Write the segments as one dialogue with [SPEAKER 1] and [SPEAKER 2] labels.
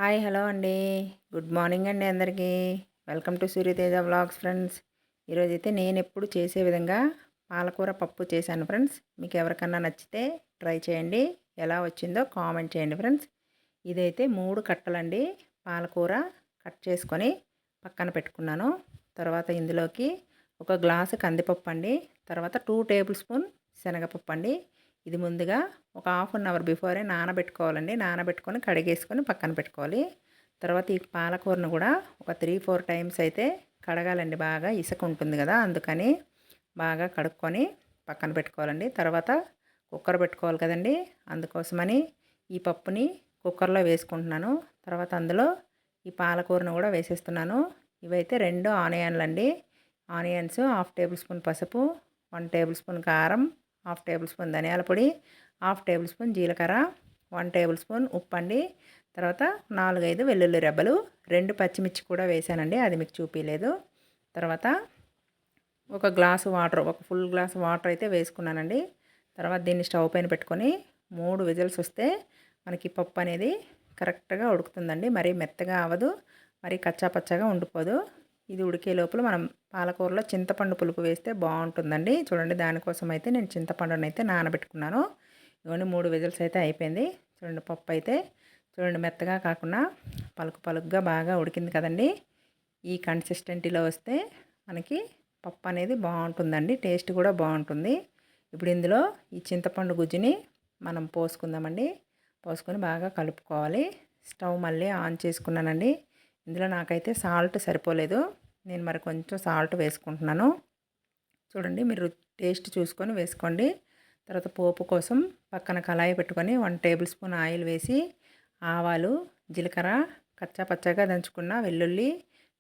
[SPEAKER 1] Hi hello అండి. Good morning అండి అందరికీ. Welcome to Surya Teja vlogs friends. ఈరోజైతే నేను ఎప్పుడు చేసే విధంగా పాలకూర పప్పు చేశాను ఫ్రెండ్స్. మీకు ఎవరికన్నా నచ్చితే ట్రై చేయండి. ఎలా వచ్చిందో కామెంట్ చేయండి ఫ్రెండ్స్. ఇదైతే 3 కట్టలండి పాలకూర కట్ చేసుకొని పక్కన పెట్టుకున్నాను. తర్వాత ఇందులోకి ఒక గ్లాసు కందిపప్పు అండి, తర్వాత 2 టేబుల్ స్పూన్ శనగపప్పు అండి. ఇది ముందుగా ఒక హాఫ్ అన్ అవర్ బిఫోరే నానబెట్టుకోవాలండి. నానబెట్టుకొని కడిగేసుకొని పక్కన పెట్టుకోవాలి. తర్వాత ఈ పాలకూరను కూడా ఒక 3-4 టైమ్స్ అయితే కడగాలండి. బాగా ఇసుక ఉంటుంది కదా, అందుకని బాగా కడుక్కొని పక్కన పెట్టుకోవాలండి. తర్వాత కుక్కర్ పెట్టుకోవాలి కదండి, అందుకోసమని ఈ పప్పుని కుక్కర్లో వేసుకుంటున్నాను. తర్వాత అందులో ఈ పాలకూరను కూడా వేసేస్తున్నాను. ఇవైతే 2 ఆనియన్లు అండి. ఆనియన్స్, హాఫ్ టేబుల్ స్పూన్ పసుపు, 1 టేబుల్ స్పూన్ కారం, హాఫ్ టేబుల్ స్పూన్ ధనియాల పొడి, హాఫ్ టేబుల్ స్పూన్ జీలకర్ర, 1 టేబుల్ స్పూన్ ఉప్పు అండి. తర్వాత 4-5 వెల్లుల్లి రెబ్బలు, 2 పచ్చిమిర్చి కూడా వేసానండి, అది మీకు చూపించలేదు. తర్వాత ఒక గ్లాసు వాటర్, ఒక ఫుల్ గ్లాస్ వాటర్ అయితే వేసుకున్నానండి. తర్వాత దీన్ని స్టవ్ పైన పెట్టుకొని 3 విజిల్స్ వస్తే మనకి పప్పు అనేది కరెక్ట్గా ఉడుకుతుందండి. మరీ మెత్తగా అవ్వదు, మరీ కచ్చా పచ్చగా ఉండిపోదు. ఇది ఉడికే లోపల మనం పాలకూరలో చింతపండు పులుపు వేస్తే బాగుంటుందండి. చూడండి, దానికోసం అయితే నేను చింతపండుని అయితే నానబెట్టుకున్నాను. ఇవన్నీ 3 విజిల్స్ అయితే అయిపోయింది. చూడండి, పప్పు అయితే చూడండి మెత్తగా కాకుండా పలుకు పలుకుగా బాగా ఉడికింది కదండి. ఈ కన్సిస్టెంటీలో వస్తే మనకి పప్పు అనేది బాగుంటుందండి, టేస్ట్ కూడా బాగుంటుంది. ఇప్పుడు ఇందులో ఈ చింతపండు గుజ్జుని మనం పోసుకుందామండి. పోసుకొని బాగా కలుపుకోవాలి. స్టవ్ మళ్ళీ ఆన్ చేసుకున్నానండి. ఇందులో నాకైతే సాల్ట్ సరిపోలేదు, నేను మరి కొంచెం సాల్ట్ వేసుకుంటున్నాను. చూడండి, మీరు టేస్ట్ చూసుకొని వేసుకోండి. తర్వాత పోపు కోసం పక్కన కళాయి పెట్టుకొని 1 టేబుల్ స్పూన్ ఆయిల్ వేసి ఆవాలు, జీలకర్ర, కచ్చా పచ్చగా దంచుకున్న వెల్లుల్లి,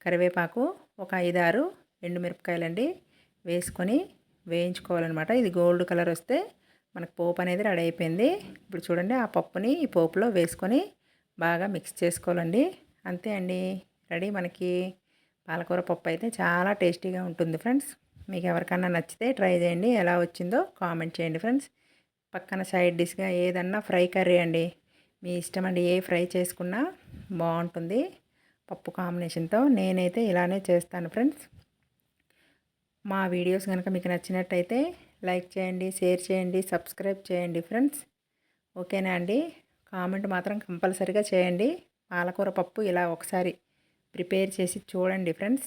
[SPEAKER 1] కరివేపాకు, ఒక 5-6 ఎండుమిరపకాయలండి వేసుకొని వేయించుకోవాలన్నమాట. ఇది గోల్డ్ కలర్ వస్తే మనకు పోపు అనేది రెడీ అయిపోయింది. ఇప్పుడు చూడండి, ఆ పప్పుని ఈ పోపులో వేసుకొని బాగా మిక్స్ చేసుకోవాలండి. అంతే అండి, రెడీ మనకి పాలకూర పప్పు అయితే చాలా టేస్టీగా ఉంటుంది ఫ్రెండ్స్. మీకు ఎవరికన్నా నచ్చితే ట్రై చేయండి. ఎలా వచ్చిందో కామెంట్ చేయండి ఫ్రెండ్స్. పక్కన సైడ్ డిష్గా ఏదన్నా ఫ్రై కర్రీ అండి, మీ ఇష్టం అండి, ఏ ఫ్రై చేసుకున్నా బాగుంటుంది పప్పు కాంబినేషన్తో. నేనైతే ఇలానే చేస్తాను ఫ్రెండ్స్. మా వీడియోస్ కనుక మీకు నచ్చినట్టయితే లైక్ చేయండి, షేర్ చేయండి, సబ్స్క్రైబ్ చేయండి ఫ్రెండ్స్. ఓకేనా అండి? కామెంట్ మాత్రం కంపల్సరీగా చేయండి. పాలకూర పప్పు ఇలా ఒకసారి ప్రిపేర్ చేసి చూడండి ఫ్రెండ్స్.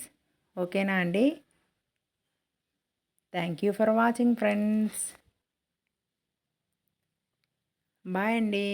[SPEAKER 1] ఓకేనా అండి? Thank you for watching friends. Bye అండి.